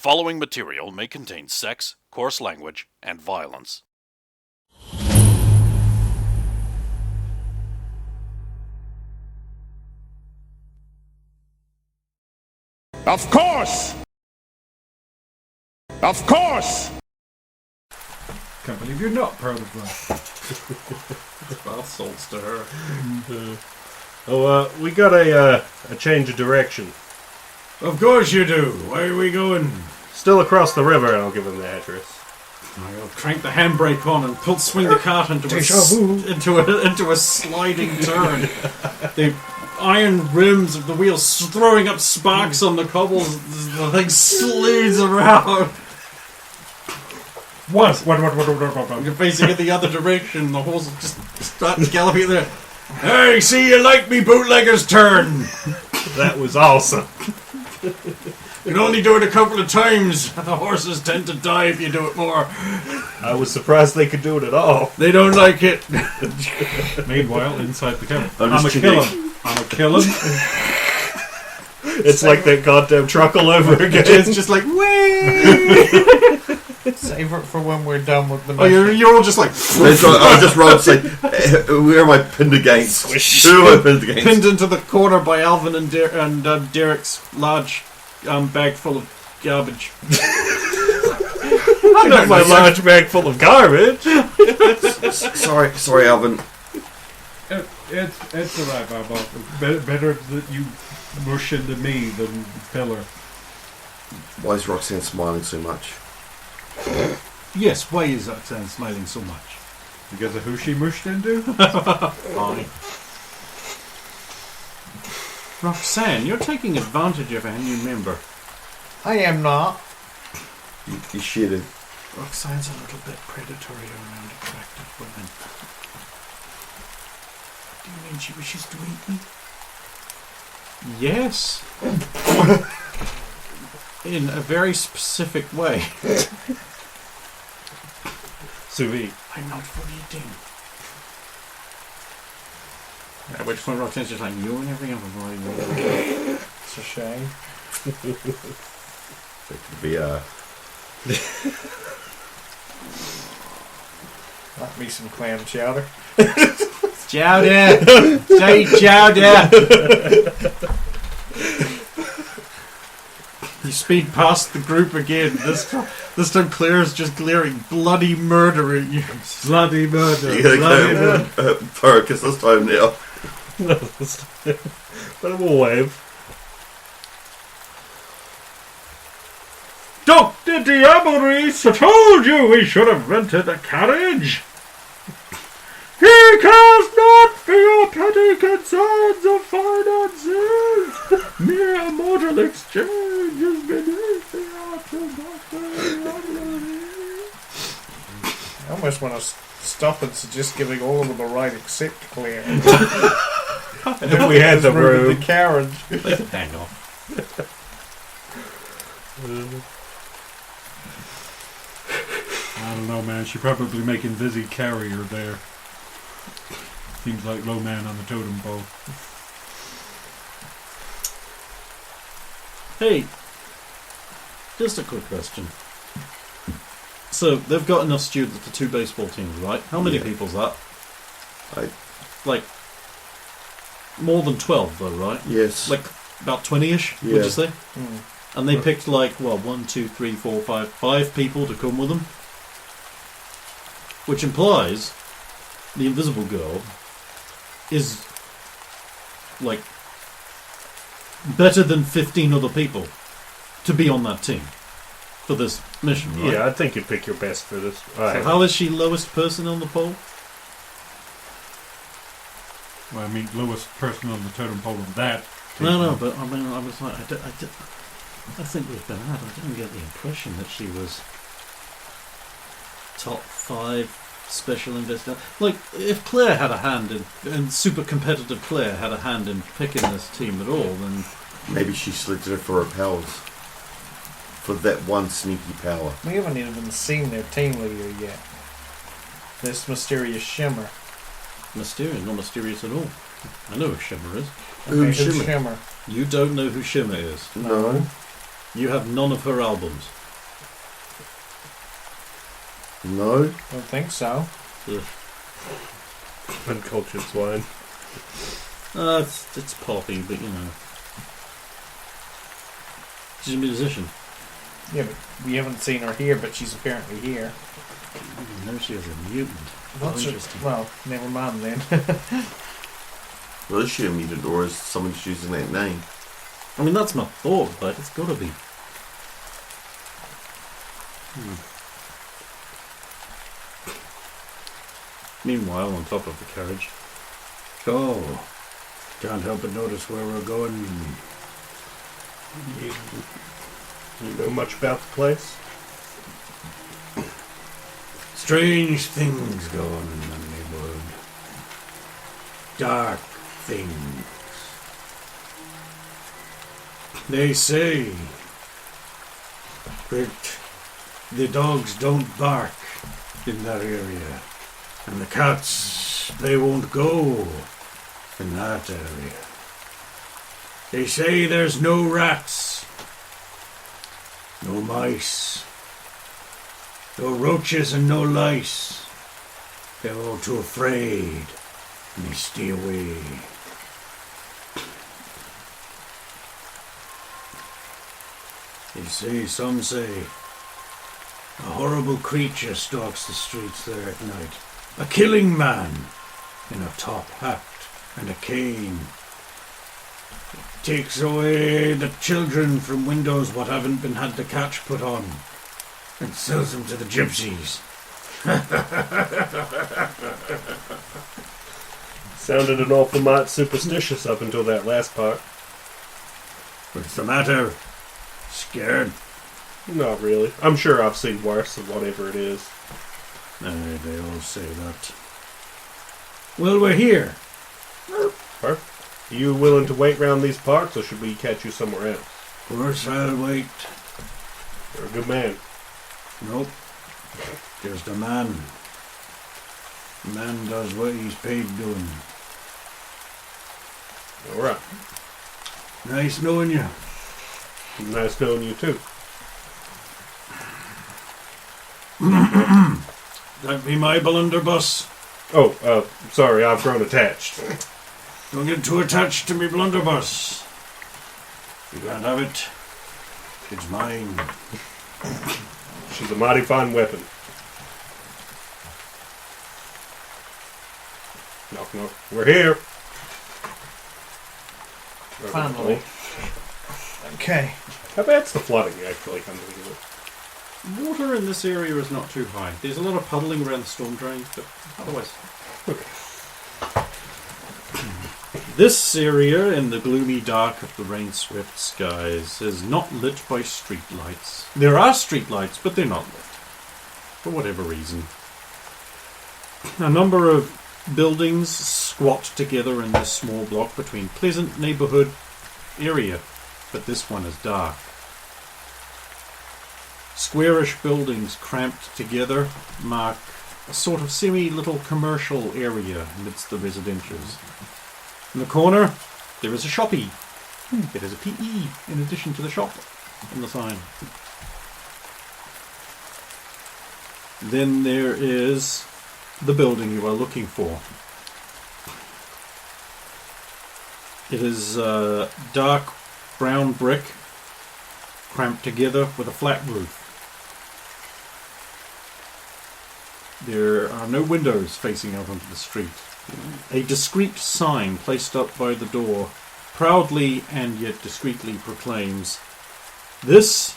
following material may contain sex, coarse language, and violence. Of course! Of course! Can't believe you're not proud of that. Bath salts to her. We got a change of direction. Of course you do. Where are we going? Still across the river, and I'll give him the address. I'll crank the handbrake on and swing the cart into a sliding turn. The iron rims of the wheels throwing up sparks on the cobbles. The thing slides around. What? You're facing it the other direction. The horse will just start galloping there. Hey, see, you like me bootlegger's turn. That was awesome. You can only do it a couple of times. The horses tend to die if you do it more. I was surprised they could do it at all. They don't like it. Meanwhile, inside the cabin, I'm I'm a kidding. kill him. It's like that goddamn truck all over again. It's just like, whee! Save it for when we're done with the Oh, you're all just like I just rolled to say, where am I pinned against? Who am I pinned against? pinned into the corner by Alvin and Derek's large bag full of garbage. I got my large bag full of garbage. Sorry, Alvin. It's alright, Bob. Better that you rush into me than Pillar. Why is Roxanne smiling so much? Yes, why is Roxanne smiling so much? Because of who she mushed into? Fine. Roxanne, you're taking advantage of a new member. I am not. You shit it. Roxanne's a little bit predatory around attractive women. Do you mean she wishes to eat me? Yes. In a very specific way. Sous vide. I'm not for eating. At which point Roxanne's just like, you and every other boy. It's a shame. It could be Might be some clam chowder. Chowder! Say chowder! You speed past the group again. This time Claire's just glaring bloody murder at you. Bloody murder. you gotta go focus this time now. But it will wave. Dr. Diaboris, I told you we should have rented a carriage. He cares not for your petty concerns of finances. Mere mortal exchange is beneath the art of I almost want to stop and suggest giving all of them a ride except Claire. If we had the room. The carriage. Hang on. I don't know, man. She's probably making Vizzy carry her there. Seems like low man on the totem pole. Hey, just a quick question. So, they've got enough students for 2 baseball teams, right? How many people's that? Like, more than 12 though, right? Yes. Like, about 20-ish, would Yeah. you say? And they picked like, 1, 2, 3, 4, 5 people to come with them. Which implies the Invisible Girl is, like, better than 15 other people to be on that team for this mission, right? Yeah, I think you pick your best for this. So how is she lowest person on the pole? Well, I mean, lowest person on the totem pole of that. No, but I mean, I was like, I think we've been at. I didn't get the impression that she was top 5 special investigator. Like, if Claire had a hand in, and super competitive Claire had a hand in picking this team at all, then Maybe she selected her for her powers. For that one sneaky power. We haven't even seen their team leader yet. This mysterious Shimmer. mysterious, not mysterious at all. I know who Shimmer is. Who's Who's Shimmer? Shimmer? You don't know who Shimmer is. No. You have none of her albums. No. Don't think so. Uncultured swine. It's poppy, but you know. She's a musician. Yeah, but we haven't seen her here, but she's apparently here. No, she is a mutant. What's her? Interesting. Well, never mind then. Well, is she a mutant or is someone just using that name? I mean, that's my thought, but it's gotta be. Meanwhile, on top of the carriage. So, can't help but notice where we're going. You know much about the place? Strange things go on in the neighborhood. Dark things. They say that the dogs don't bark in that area, and the cats, they won't go in that area. They say there's no rats, no mice, no roaches and no lice. They're all too afraid, and they stay away. Some say, a horrible creature stalks the streets there at night. A killing man in a top hat and a cane. It takes away the children from windows what haven't been had the catch put on and sells them to the gypsies. Sounded an awful lot superstitious up until that last part. What's the matter? Scared? Not really. I'm sure I've seen worse of whatever it is. They all say that. Well, we're here. Perfect. Are you willing to wait round these parts, or should we catch you somewhere else? Of course I'll wait. You're a good man. Nope. Just a man. A man does what he's paid doing. Alright. Nice knowing you. Nice knowing you too. That be my blunderbuss. Oh, sorry, I've grown attached. Don't get too attached to me blunderbuss. You can't have it. It's mine. She's a mighty fine weapon. Knock, knock. We're here. Finally. Okay. How bad's the flooding, actually, come to think of it? Water in this area is not too high. There's a lot of puddling around the storm drain, but otherwise... Okay. This area, in the gloomy dark of the rain-swept skies, is not lit by street lights. There are street lights, but they're not lit. For whatever reason. A number of buildings squat together in this small block between pleasant neighborhood area, but this one is dark. Squarish buildings cramped together mark a sort of semi-little commercial area amidst the residentials. In the corner, there is a shoppy. It is a PE in addition to the shop on the sign. Then there is the building you are looking for. It is dark brown brick, cramped together with a flat roof. There are no windows facing out onto the street. A discreet sign placed up by the door proudly and yet discreetly proclaims, "This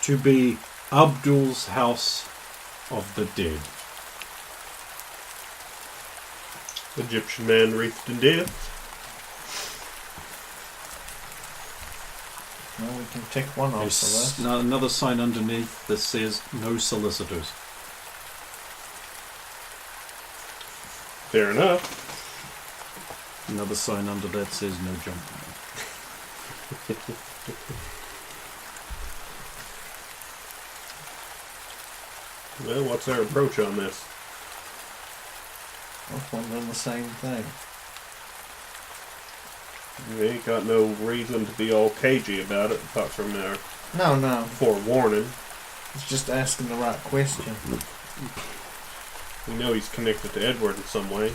to be Abdul's house of the dead." Egyptian man wreathed in death. Well, we can tick one off the There's list. another sign underneath that says, "No solicitors." Fair enough. Another sign under that says, "No jump." Well, what's our approach on this? Both wondering the same thing. We ain't got no reason to be all cagey about it, apart from our No. forewarning. It's just asking the right question. We know he's connected to Edward in some way.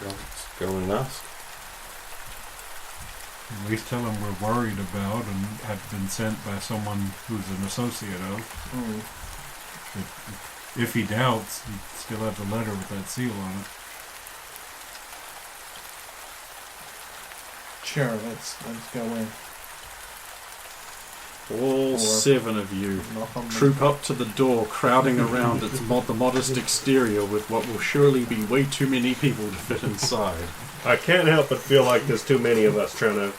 Let's go and ask. At least tell him we're worried about and have been sent by someone who's an associate of. If he doubts, he still has a letter with that seal on it. Sure, let's go in. All 7 of you Knock on the troop up to the door, crowding around its the modest exterior with what will surely be way too many people to fit inside. I can't help but feel like there's too many of us trying to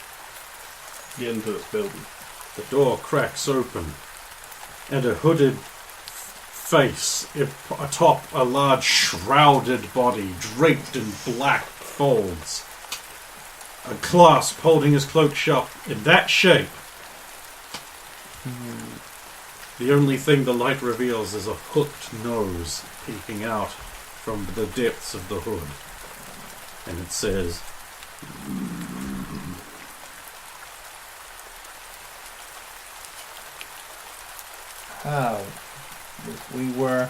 get into this building. The door cracks open, and a hooded face atop a large shrouded body draped in black folds. A clasp holding his cloak shut in that shape. The only thing the light reveals is a hooked nose peeking out from the depths of the hood. And it says, we were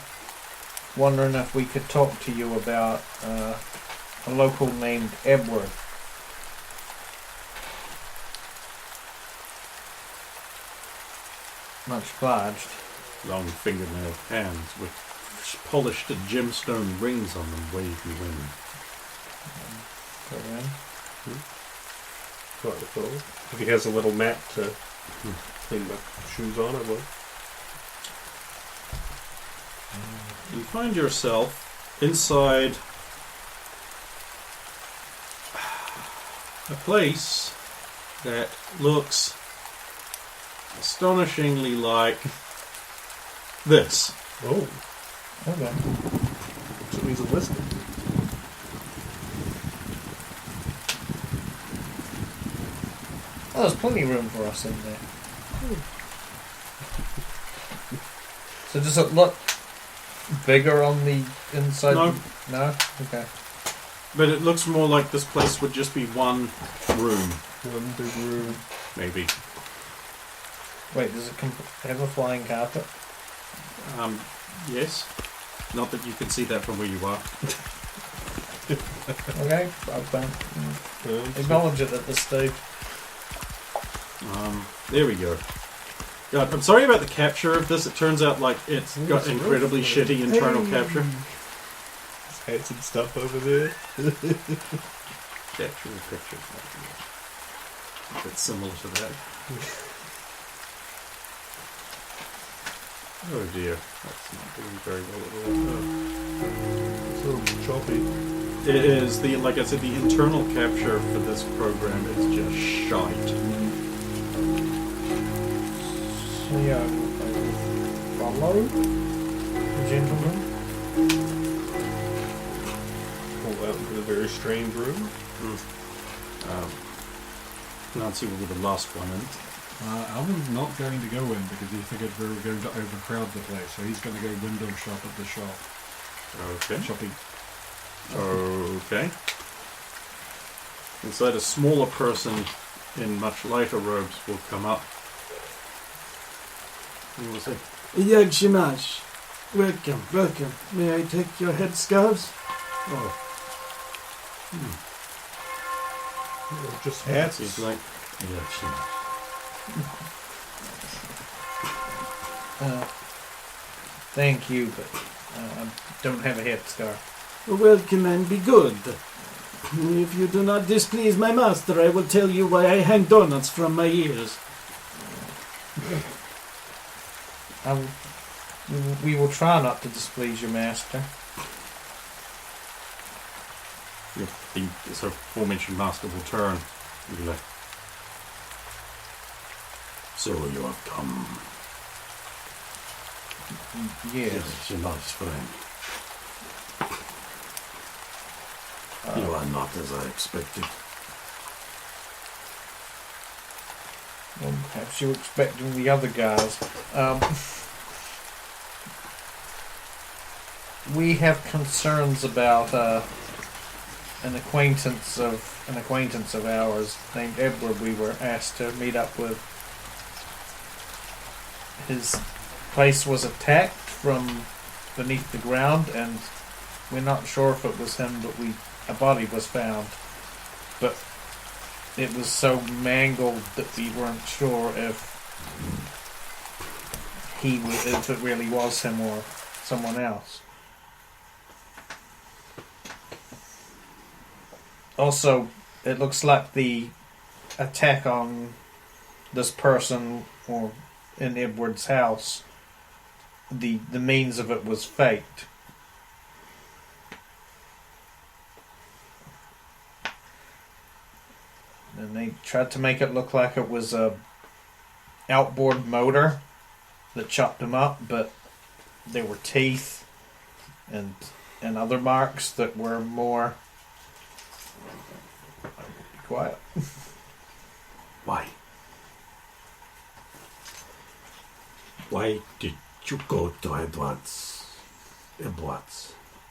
wondering if we could talk to you about a local named Edward. Much obliged. long fingernailed hands with polished gemstone rings on them wave you in. Go in. Quite cool. If he has a little mat to clean my shoes on, I will. You find yourself inside a place that looks astonishingly like this. Oh, Okay. so he's a listener. Oh, there's plenty of room for us in there. So does it look bigger on the inside? No. No? Okay. But it looks more like this place would just be one room, One big room. maybe. Wait, does it have a flying carpet? Yes. Not that you can see that from where you are. Okay, I'll acknowledge it at this stage. There we go. God, I'm sorry about the capture of this. It turns out like it's got it's incredibly rough. shitty internal capture. Had some stuff over there. Capture the pictures. It's similar to that. Oh dear, that's not doing very well at all. It's a little choppy. It is like I said, the internal capture for this program is just shite. So yeah, follow the gentleman. Pull out into a very strange room. Nancy will be the last one in. Alvin's not going to go in because he figured we were going to overcrowd the place, so he's going to go window shop at the shop. Okay. Shopping. Okay. Inside, a smaller person in much lighter robes will come up. And will say, Yagshimash, welcome, welcome. May I take your headscarves? Oh. Just Hats. He's like, Yagshimash. Thank you, but I don't have a headscarf. Welcome and be good. If you do not displease my master, I will tell you why I hang donuts from my ears. We will try not to displease your master. So aforementioned master will turn and be like, so you have come. Yes. Your nice friend. You are not as I expected. Well, perhaps you're expecting the other guys. We have concerns about an acquaintance of ours named Edward. We were asked to meet up with. His place was attacked from beneath the ground, and we're not sure if it was him, but a body was found. But it was so mangled that we weren't sure if it really was him or someone else. Also, it looks like the attack on this person or in Edward's house, the means of it was faked. And they tried to make it look like it was a outboard motor that chopped him up, but there were teeth and other marks that were more... Be quiet. Why? Why did you go to Edwards?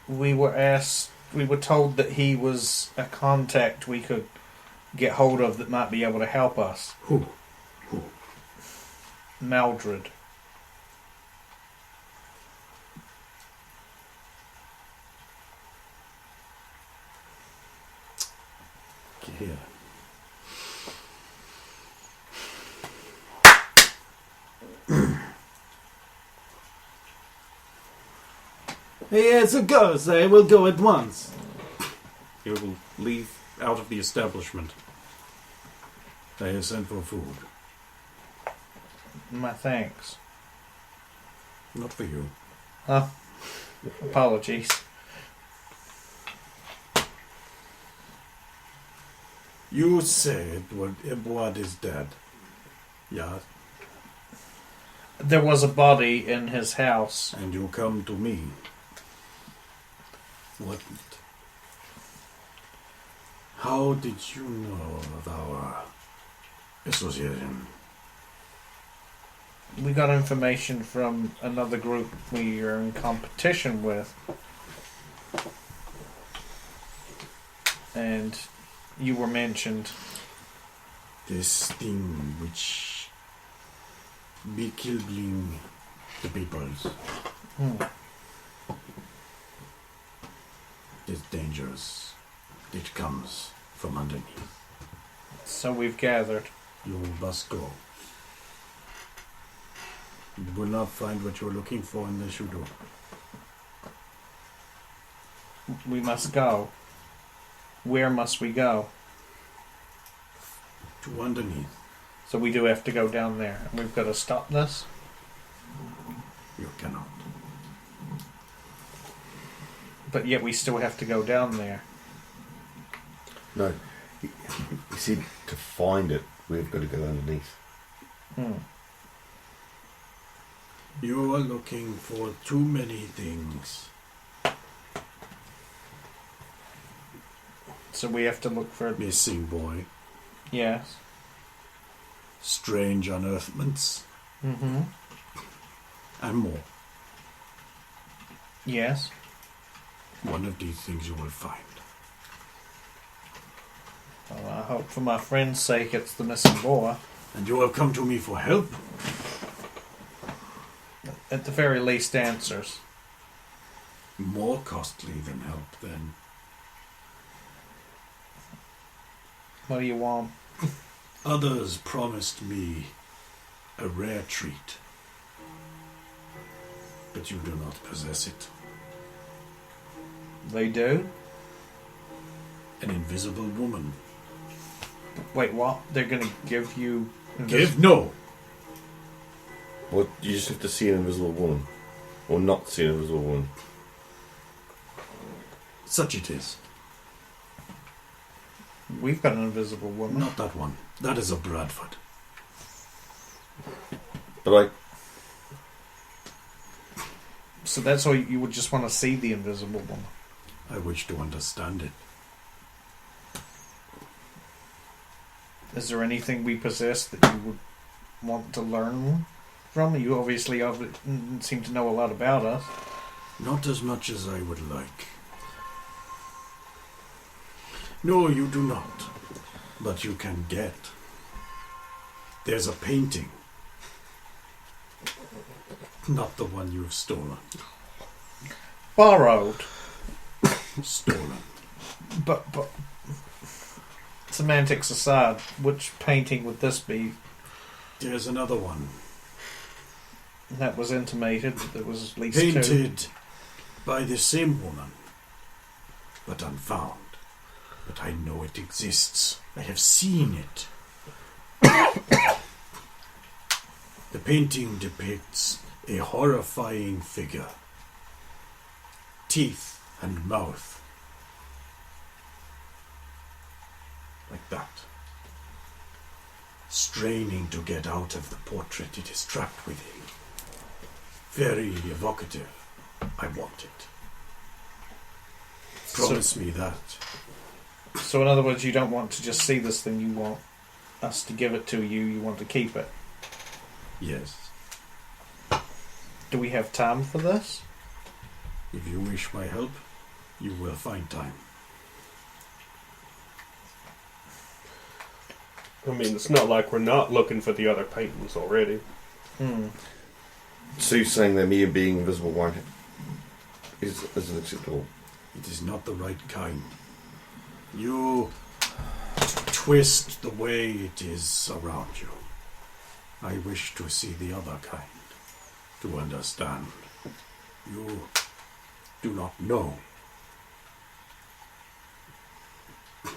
We were told that he was a contact we could get hold of that might be able to help us. Who? Maldred. Here. Yes, of course, I will go at once. He will leave out of the establishment. They have sent for food. My thanks. Not for you. Apologies. You said Edward is dead. Yeah. There was a body in his house. And you come to me. What? How did you know of our association? We got information from another group we are in competition with. And you were mentioned. This thing which be killing the peoples is dangerous. It comes from underneath. So we've gathered. You must go. You will not find what you're looking for unless you do. We must go. Where must we go? To underneath. So we do have to go down there. And we've got to stop this? You cannot. But yet we still have to go down there. No. You see, to find it, we've got to go underneath. You are looking for too many things. So we have to look for... Missing boy. Yes. Strange unearthments. Mm-hmm. And more. Yes. One of these things you will find. Well, I hope for my friend's sake it's the missing boy. And you have come to me for help? At the very least, answers. More costly than help, then. What do you want? Others promised me a rare treat. But you do not possess it. They do? An invisible woman. Wait, what? They're gonna give you... Give? No! Well, you just have to see an invisible woman. Or not see an invisible woman. Such it is. We've got an invisible woman. Not that one. That is a Bradford. But So that's all you would just want to see the invisible woman. I wish to understand it. Is there anything we possess that you would want to learn from? You obviously seem to know a lot about us. Not as much as I would like. No, you do not. But you can get. There's a painting. Not the one you've stolen. Borrowed. Stolen. But semantics aside, which painting would this be? There's another one. That was intimated. There was at least Painted two. by the same woman. But unfound. But I know it exists. I have seen it. The painting depicts a horrifying figure. Teeth and mouth. Like that. Straining to get out of the portrait it is trapped within. Very evocative. I want it. Promise me that. So in other words, you don't want to just see this thing, you want us to give it to you, you want to keep it. Yes. Do we have time for this? If you wish my help, you will find time. I mean, it's not like we're not looking for the other paintings already. So you're saying that mere being invisible won't is acceptable? It is not the right kind. You twist the way it is around you. I wish to see the other kind, to understand. You do not know.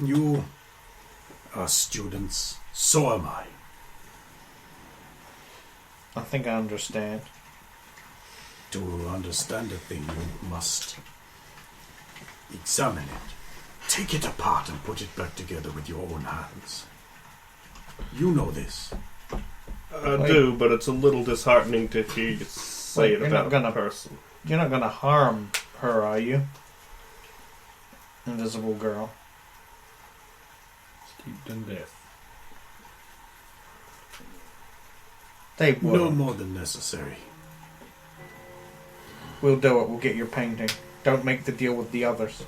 You are students, so am I. I think I understand. To understand a thing, you must examine it. Take it apart and put it back together with your own hands. You know this. I do, but it's a little disheartening to hear you say it about a person. You're not going to harm her, are you? Invisible girl. Steeped in death. They No will. more than necessary. We'll do it. We'll get your painting. Don't make the deal with the others.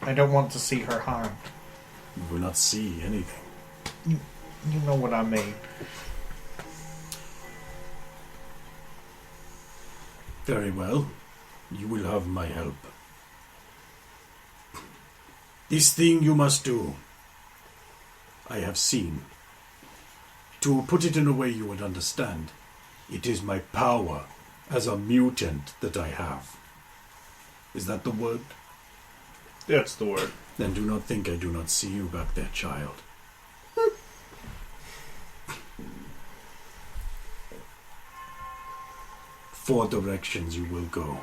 I don't want to see her harmed. You will not see anything. You know what I mean. Very well. You will have my help. This thing you must do. I have seen. To put it in a way you would understand, it is my power as a mutant that I have. Is that the word? That's the word. Then do not think I do not see you back there, child. Four directions you will go.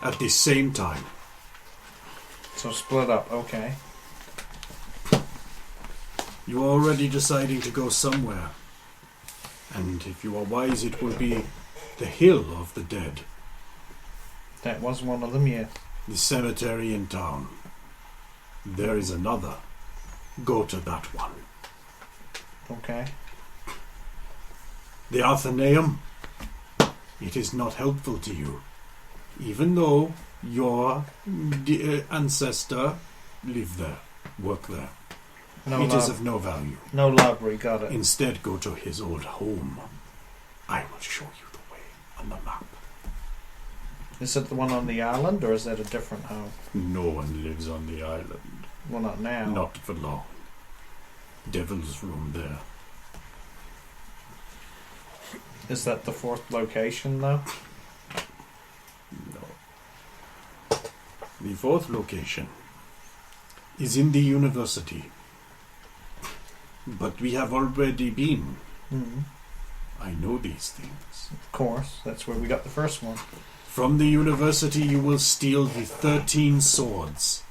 At the same time. So split up, okay. You are already deciding to go somewhere. And if you are wise, it will be the Hill of the Dead. That was one of them, yeah. The cemetery in town. There is another. Go to that one. Okay. The Athenaeum. It is not helpful to you. Even though your ancestor lived there, worked there. No It love. is of no value. No library, got it. Instead, go to his old home. I will show you the way on the map. Is it the one on the island, or is that a different home? No one lives on the island. Well, not now. Not for long. Devil's room there. Is that the fourth location, though? No. The fourth location is in the university. But we have already been. Mm-hmm. I know these things. Of course. That's where we got the first one. From the university you will steal the 13 swords.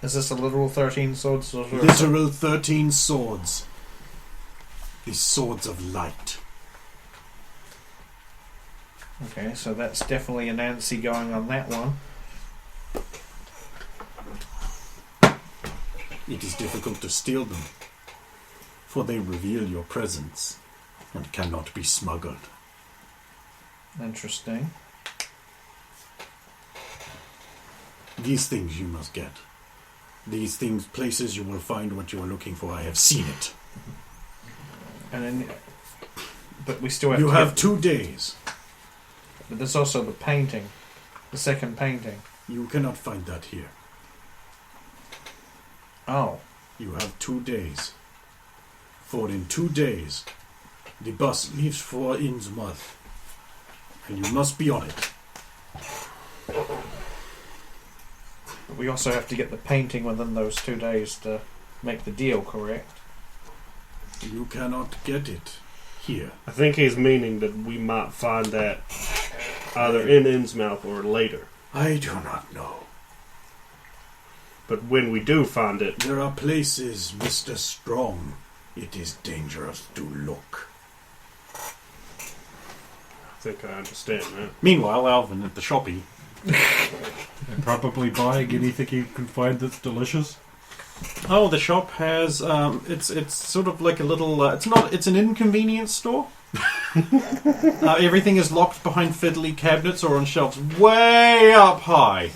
Is this a literal 13 swords? Or Literal 13 swords. The swords of light. Okay, so that's definitely a Nancy going on that one. It is difficult to steal them, for they reveal your presence and cannot be smuggled. Interesting. These things you must get. These things, places you will find what you are looking for. I have seen it. And then, but we still have. You to have get, 2 days. But there's also the painting, the second painting. You cannot find that here. Oh, You have 2 days. For in 2 days, the bus leaves for Innsmouth. And you must be on it. we also have to get the painting within those 2 days to make the deal. Correct? You cannot get it here. I think he's meaning that we might find that either in Innsmouth or later. I do not know. But when we do find it, There are places, Mr. Strong, it is dangerous to look. I think I understand that. Meanwhile, Alvin at the shoppy. And probably buying anything you can find that's delicious. Oh, the shop has it's sort of like a little. It's an inconvenience store. Everything is locked behind fiddly cabinets or on shelves way up high.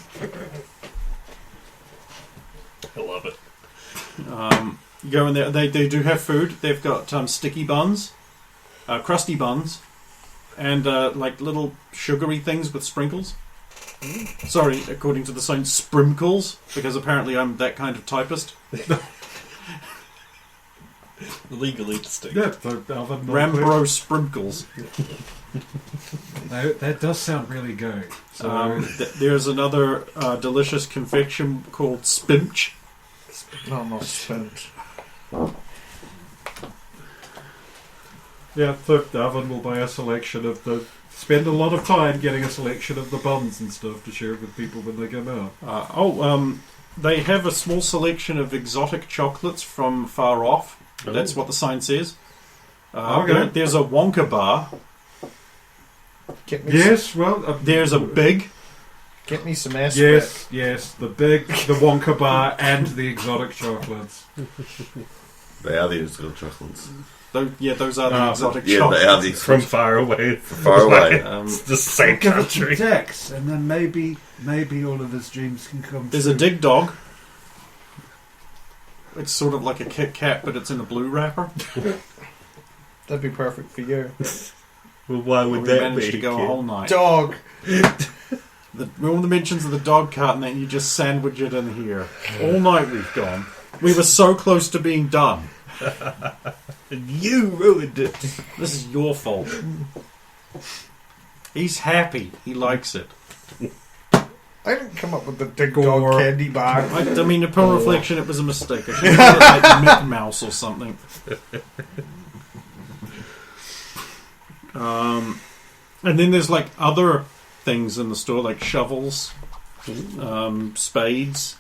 I love it. You go in there. They do have food. They've got sticky buns, crusty buns, and like little sugary things with sprinkles. Sorry, according to the sign, sprinkles, because apparently I'm that kind of typist. Legally distinct. Yeah, so Alvin, Rambro sprinkles. that does sound really good. So, There's another delicious confection called Spimch. No, not spent. yeah, so Alvin will buy a selection of the. Spend a lot of time getting a selection of the buns and stuff to share with people when they come out. They have a small selection of exotic chocolates from far off. That's what the sign says. Okay. There's a Wonka bar. Get me Yes, well, There's a big. Get me some aspic. yes, the big, the Wonka bar, and the exotic chocolates. They are the exotic chocolates. Those are the exotic Yeah, chocolates. they are the From far away. far away. It's the same country. Dex, and then maybe all of his dreams can come There's a Dig Dog. It's sort of like a Kit Kat, but it's in a blue wrapper. That'd be perfect for you. Well, why would We that managed be? to go a whole night. Dog. All the mentions of the dog cart, and then you just sandwich it in here. All night we've gone. We were so close to being done. And you ruined it. This is your fault. He's happy. He likes it. I didn't come up with the Dig Gore. Dog candy bar. I mean, upon reflection, it was a mistake. I should have called it like Mick Mouse or something. And then there's like other things in the store, like shovels, spades,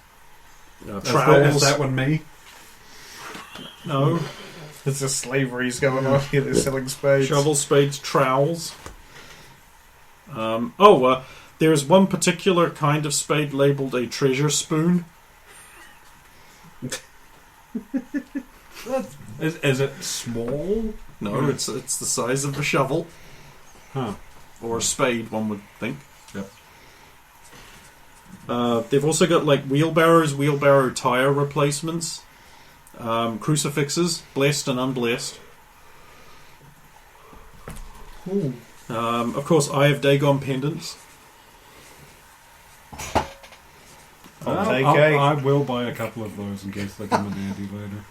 trowels. Is that one me? No, It's just slavery's going on here. They're selling spades. shovels, spades, trowels. There's one particular kind of spade labelled a treasure spoon. Is it small? No, it's the size of a shovel. Huh. Or a spade, one would think. Yep. They've also got like wheelbarrow tire replacements, crucifixes, blessed and unblessed. Ooh. Of course, Eye of Dagon pendants. I'll take I will buy a couple of those in case they come in handy later.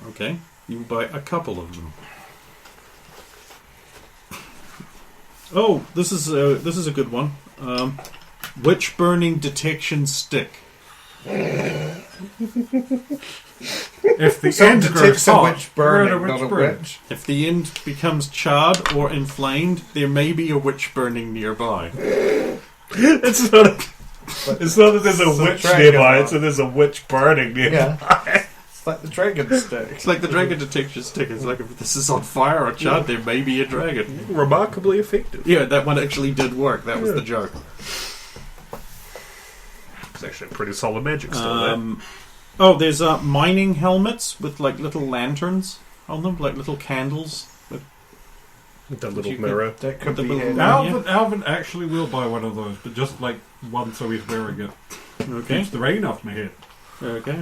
Okay, you can buy a couple of them. Oh, this is a good one. Witch burning detection stick. If the Some end detects grows a hot, witch we're in burning, not a burn. witch. If the end becomes charred or inflamed, there may be a witch burning nearby. It's not that there's a It's a witch dragon nearby, bar. it's that there's a witch burning nearby. Yeah. It's like the dragon stick. It's like the dragon detection stick. It's like if this is on fire or charred, there may be a dragon. Remarkably effective. Yeah, that one actually did work. That was the joke. It's actually a pretty solid magic still there. There's mining helmets with like little lanterns on them, like little candles. The little mirror. That could The be little- it. Alvin actually will buy one of those, but just like one so he's wearing it. Okay. Keeps the rain off my head. Okay.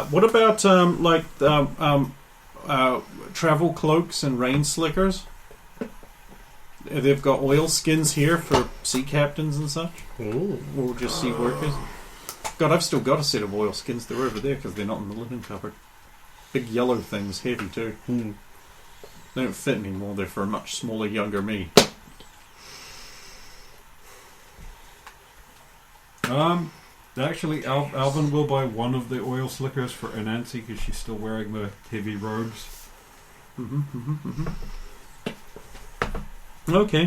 What about travel cloaks and rain slickers? They've got oil skins here for sea captains and such. Ooh. Or just sea workers. God, I've still got a set of oil skins. They're over there because they're not in the linen cupboard. Big yellow things, heavy too. They don't fit anymore. They're for a much smaller, younger me. Actually, Alvin will buy one of the oil slickers for Anansi because she's still wearing the heavy robes. Okay.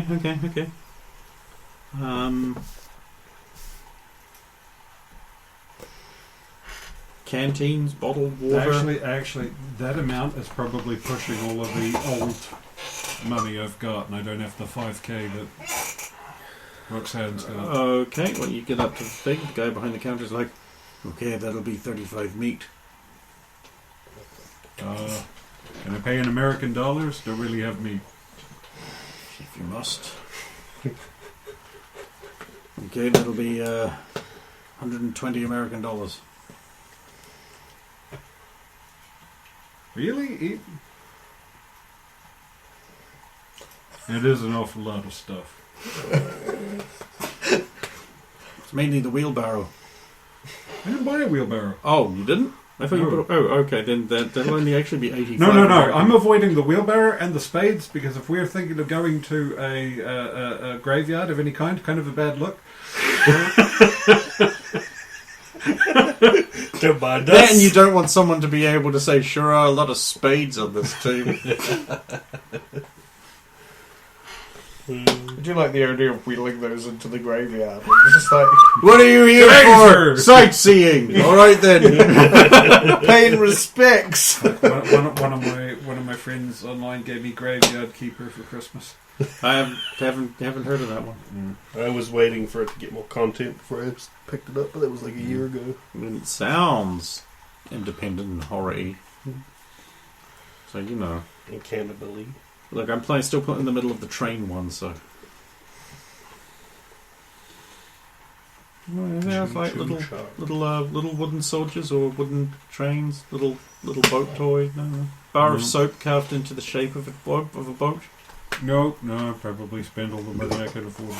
Canteens, bottled water. Actually, that amount is probably pushing all of the old money I've got, and I don't have the 5k that Roxanne's got. Okay, well, you get up to the thing. The guy behind the counter is like, okay, that'll be 35 meat. Can I pay in American dollars? Don't really have meat. If you must. Okay, that'll be 120 American dollars. Really? It is an awful lot of stuff. It's mainly the wheelbarrow. I didn't buy a wheelbarrow. Oh, you didn't? I thought you No. put. Oh, okay. Then that'll only actually be 85. No. American. I'm avoiding the wheelbarrow and the spades because if we're thinking of going to a graveyard of any kind of a bad look. Don't mind That, and you don't want someone to be able to say, "Sure are a lot of spades on this team." I do like the idea of wheeling those into the graveyard. It's just like What are you here Graveyard! for? Sightseeing. All right then. paying respects. One of my friends online gave me Graveyard Keeper for Christmas. I haven't heard of that one. I was waiting for it to get more content before I just picked it up, but that was like a year ago. It sounds independent and horror-y. So you know. And cannibally. Look, I'm still put in the middle of the train one, so. Well, there's like little wooden soldiers or wooden trains, little boat toy. No. Bar of soap carved into the shape of a boat. No, I probably spend all the money I could afford.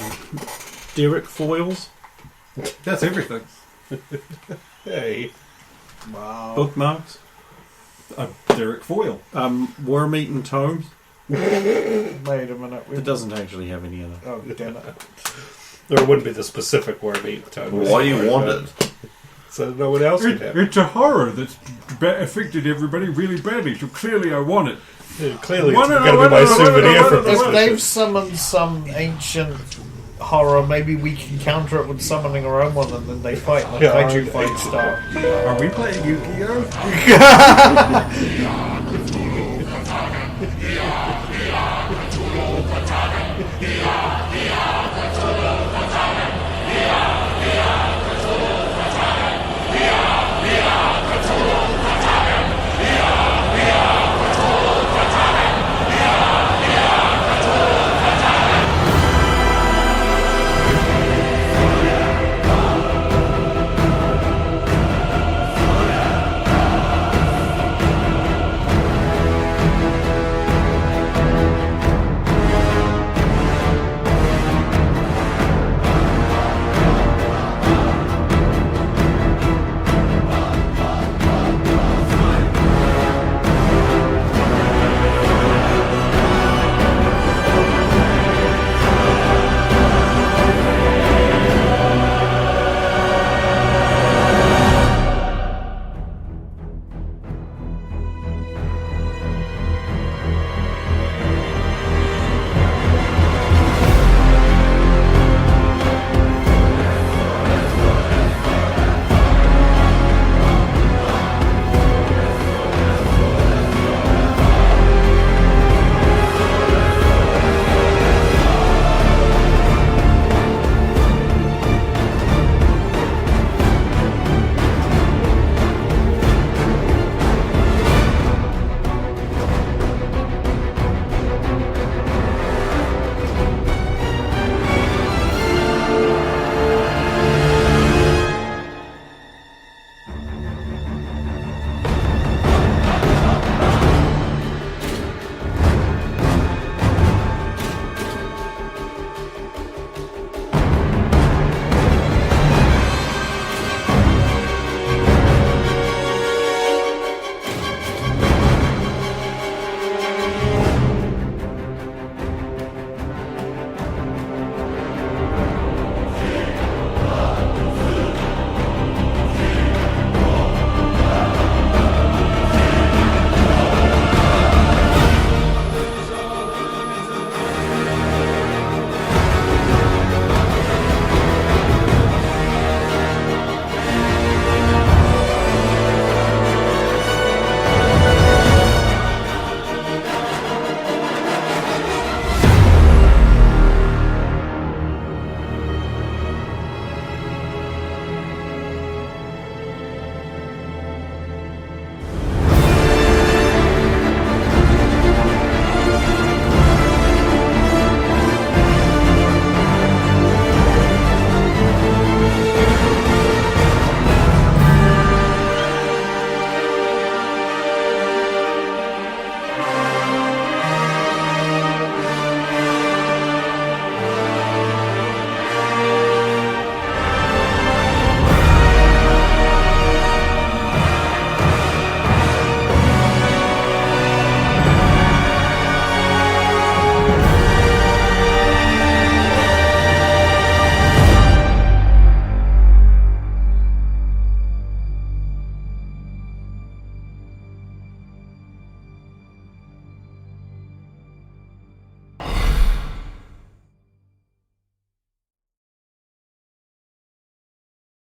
Derrick foils, That's everything. Hey. Wow. bookmarks, A Derek foil. worm-eaten tomes. Wait a minute. It doesn't actually have any of that. Oh, damn it. There wouldn't be the specific word each time. Why do you want it? So no one else could have it. It's a horror that's affected everybody really badly, so clearly I want it. Yeah, clearly Why it's not- going to why be my not- why not- souvenir why from not- this If mission. they've summoned some ancient horror, maybe we can counter it with summoning our own one and then they fight like Yeah, kaiju aren't fight they? style. Are we playing Yu-Gi-Oh?